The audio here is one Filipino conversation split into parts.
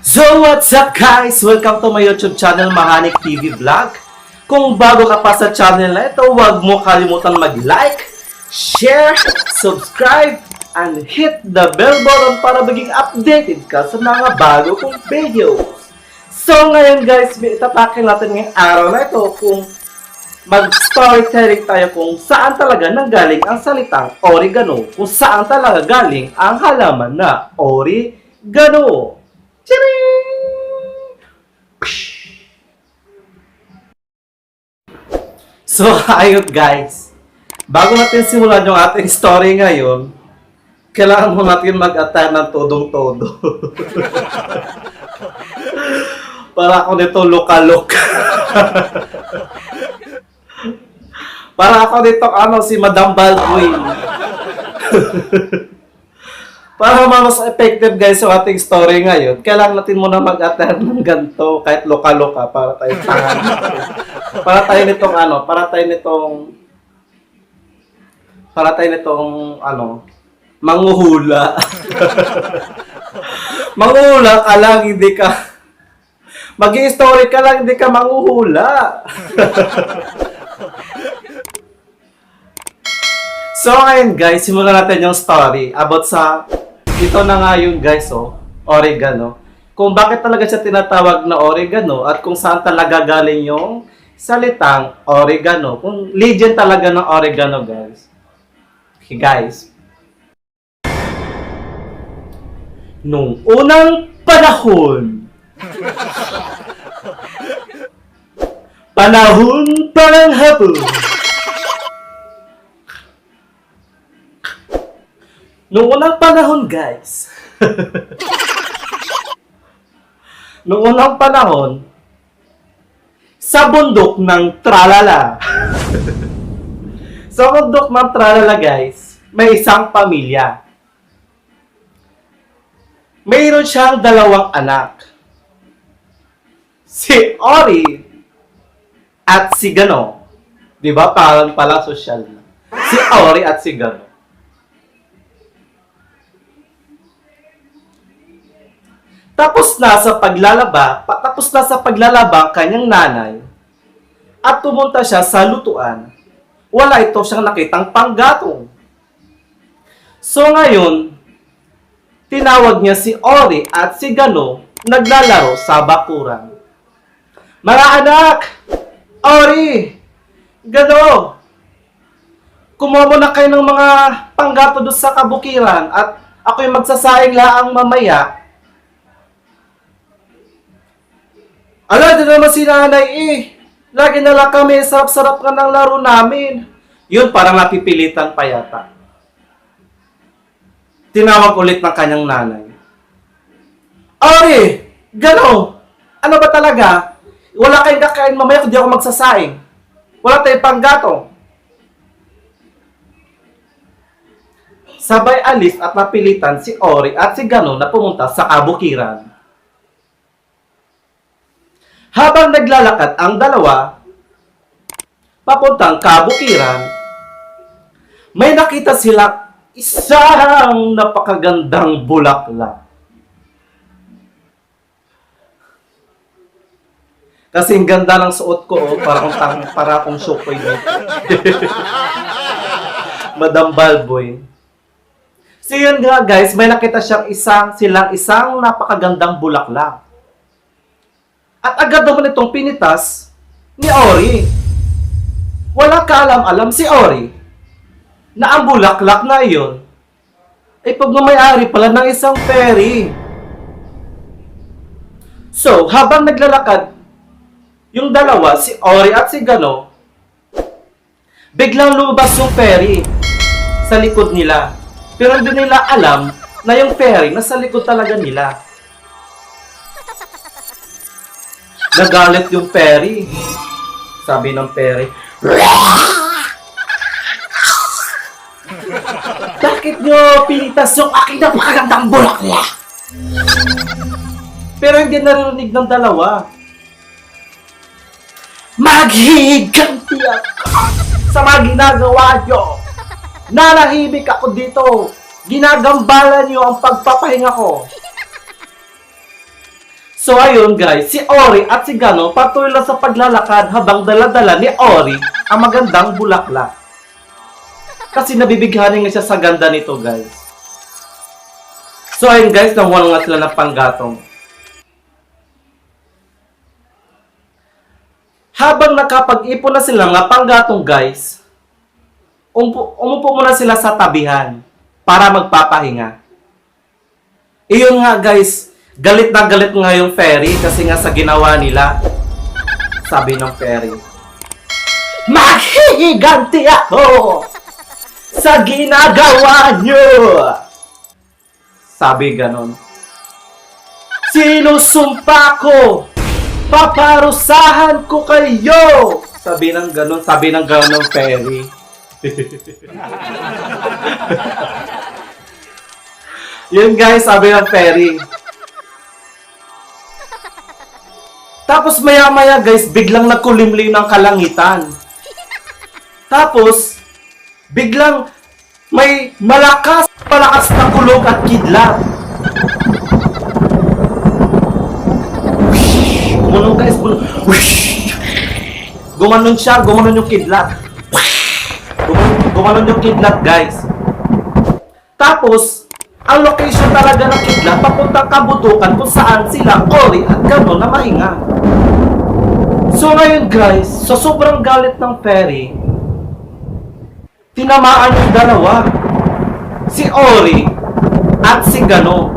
So what's up guys? Welcome to my YouTube channel, Mahanik TV Vlog. Kung bago ka pa sa channel na ito, huwag mo kalimutan mag-like, share, subscribe, and hit the bell button para maging updated ka sa mga bago kong videos. So ngayon guys, itatakin natin ngayong araw na ito kung mag-storytelling tayo kung saan talaga nanggaling ang salitang oregano, kung saan talaga galing ang halaman na oregano. So, ayun guys. Bago natin simulan yung ating story ngayon, kailangan mo natin mag-attend ng todong-todo. Para ako nito lokalok. Para ako nito si Madam Baldwin. Para mas effective guys yung ating story ngayon, kailangan natin muna mag-attend ng ganito, kahit loka-loka, para tayo tangan. Para tayo nitong manghuhula. Manghuhula ka lang, hindi ka, mag-i-story ka lang, hindi ka manghuhula. So ngayon guys, simulan natin yung story about sa ito na nga yun guys, oregano. Kung bakit talaga siya tinatawag na oregano at kung saan talaga galing yung salitang oregano. Kung legend talaga ng oregano guys. Okay guys. Nung unang panahon. Panahon pa ng hapon. Noong unang panahon, guys. Noong unang panahon, sa bundok ng Tralala. Sa bundok ng Tralala, guys, may isang pamilya. Mayroon siyang dalawang anak. Si Ori at si Gano. Di ba? Parang pala social na. Si Ori at si Gano. Tapos na sa paglalaba kanyang nanay at pumunta siya sa lutuan. Wala ito siyang nakitang panggatong. So ngayon, tinawag niya si Ori at si Gano naglalaro sa bakuran. Mga anak! Ori! Gano! Kumuha muna kayo ng mga panggato doon sa kabukiran at ako'y magsasaing laang mamaya. Ala, di naman si nanay Lagi na lang kami, sarap-sarap nga ng laro namin. Yun, parang napipilitan pa yata. Tinawag ulit ng kanyang nanay. Ori! Gano! Ano ba talaga? Wala kayong kakain mamaya kung di ako magsasaing. Wala tayong panggatong. Sabay alis at napilitan si Ori at si Gano na pumunta sa kabukiran. Habang naglalakad ang dalawa, papuntang kabukiran, may nakita sila isang napakagandang bulaklak. Kasi ang ganda ng suot ko, para akong shokoy dito. Madam Balboy. So yun nga guys, may nakita silang isang napakagandang bulaklak. At agad naman itong pinitas ni Ori. Wala kaalam-alam si Ori na ang bulaklak na iyon ay pagmamayari pala ng isang fairy. So, habang naglalakad yung dalawa, si Ori at si Gano, biglang lumabas yung fairy sa likod nila. Pero hindi nila alam na yung fairy nasa likod talaga nila. Nagalit yung fairy. Sabi ng fairy, bakit nyo pinitas yung aking napakagandang bulaklak? Pero hindi narinig ng dalawa. Maghihiganti ako sa mga ginagawa nyo. Nanahimik ako dito. Ginagambala nyo ang pagpapahinga ko. So ayun guys, si Ori at si Ganon patuloy lang sa paglalakad habang daladala ni Ori ang magandang bulaklak. Kasi nabibighanin nga siya sa ganda nito guys. So ayun guys, nakuha nga sila ng panggatong. Habang nakapag-ipon na sila ng panggatong guys, umupo muna sila sa tabihan para magpapahinga. Iyon nga guys, galit na galit nga yung fairy kasi nga sa ginawa nila. Sabi ng fairy, "Maghihiganti ako sa ginagawa nyo!" Sabi ganon. "Sinusumpa ko! Paparusahan ko kayo!" Sabi ng ganon ng fairy. Yun guys, sabi ng fairy. Tapos maya-maya guys, biglang nagkulimlim ng kalangitan. Tapos, biglang may malakas na kulog at kidlat. Gumanon guys, gumanon siya, gumanon yung kidlat. Gumanon yung kidlat guys. Tapos, ang location talaga ng kidlat, papuntang kabutukan kung saan sila, Ori at Ganon na mahinga. So ngayon guys, sa sobrang galit ng fairy, tinamaan yung dalawa. Si Ori at si Ganon.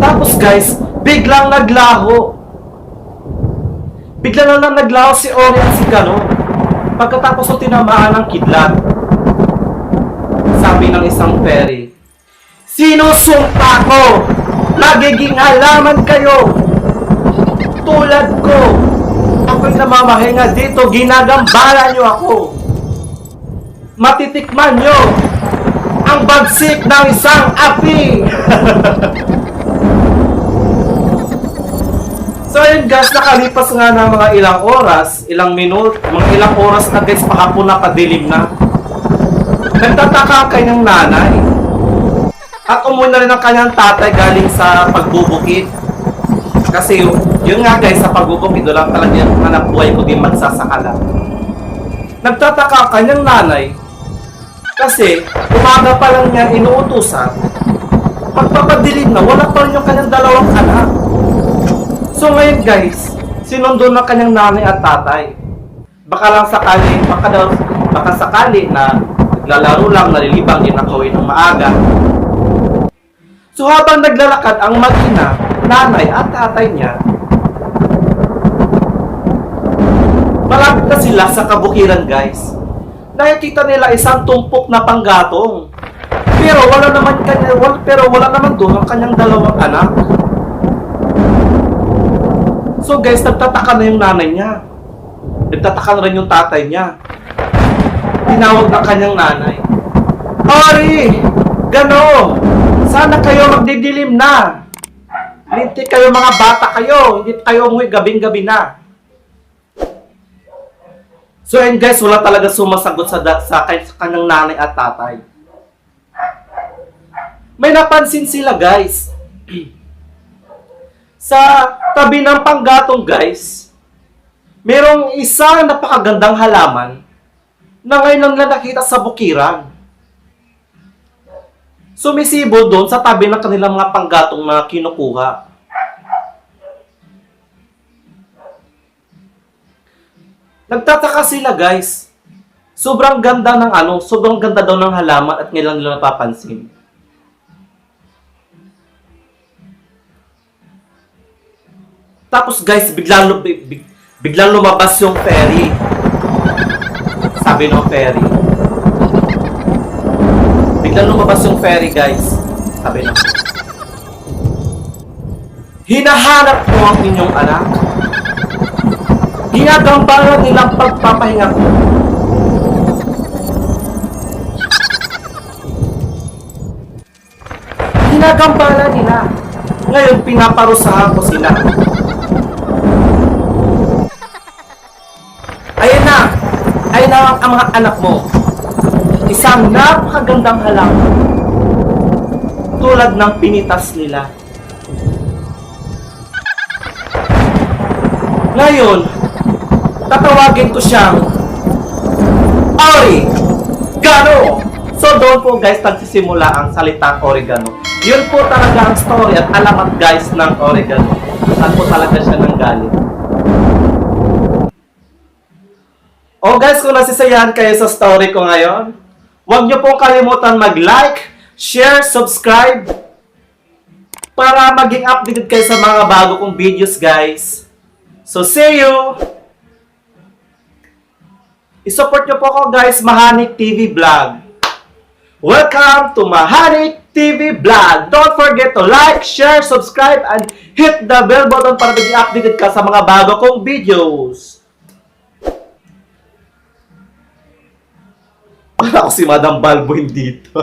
Tapos guys, biglang naglaho. Bigla na lang naglaho si Ori at si Ganon. Pagkatapos ng tinamaan ng kidlat, sabi ng isang fairy, "Sinusumpa ko! Nagiging halaman kayo! Tulad ko! Ako'y namamahinga dito, ginagambala nyo ako! Matitikman nyo ang bagsik ng isang api!" So ayun guys, nakalipas nga ng mga ilang oras, ilang oras na guys, pakapon na padilim na. Nagtataka ang kanyang nanay. At umuwi na rin ang kanyang tatay galing sa pagbubukid. Kasi yun nga guys, sa pagbubukid, doon lang talaga yung hanap buhay ko din magsasakala. Nagtataka ang kanyang nanay kasi umaga pa lang niya inuutusan. Pagpapadilim na, wala pa rin yung kanyang dalawang anak. So ngayon guys, sinundo ng kanyang nanay at tatay. Baka sakali na naglalaro lang, nalilibang, ginakawin ng maaga. So habang naglalakad ang mag-ina, nanay at tatay niya, malapit na sila sa kabukiran guys. Nakikita nila isang tumpok na panggatong. Pero wala naman doon ang kanyang dalawang anak. So guys, nagtataka na yung nanay niya. Nagtataka na rin yung tatay niya. Tinawag ng kanyang nanay, "Ori! Gano! Sana kayo magdidilim na! Linti kayo, mga bata kayo! Hindi kayo umuwi, gabing-gabi na!" So and guys, wala talaga sumasagot sa kanyang nanay at tatay. May napansin sila guys. Sa tabi ng panggatong guys, merong isang napakagandang halaman na ngayon lang nakita sa bukiran. Sumisibo doon sa tabi ng kanilang mga panggatong na kinukuha. Nagtataka sila guys. Sobrang ganda daw ng halaman at ngayon lang nila napapansin. Tapos guys, biglang lumabas yung fairy. Sabi ng fairy. Biglang lumabas yung fairy guys. Sabi ng fairy, "Hinahanap ko ang inyong anak. Ginagambala nilang pagpapahinga ko. Ginagambala nila. Ngayon pinaparusahan ko sila. Ayun na ang mga anak mo. Isang napakagandang halaman. Tulad ng pinitas nila. Ngayon, tatawagin ko siyang oregano. So doon po guys nagsisimula ang salitang oregano. Yun po talaga ang story at alamat guys ng oregano. Saan po talaga siya nanggaling. O guys, kung nasisayahan kayo sa story ko ngayon, huwag niyo pong kalimutan mag-like, share, subscribe para maging updated kayo sa mga bago kong videos guys. So see you! I-support niyo po ako guys, Mahanik TV Vlog. Welcome to Mahanik TV Vlog. Don't forget to like, share, subscribe, and hit the bell button para maging updated ka sa mga bago kong videos. Para ako si Madam Balbuin dito.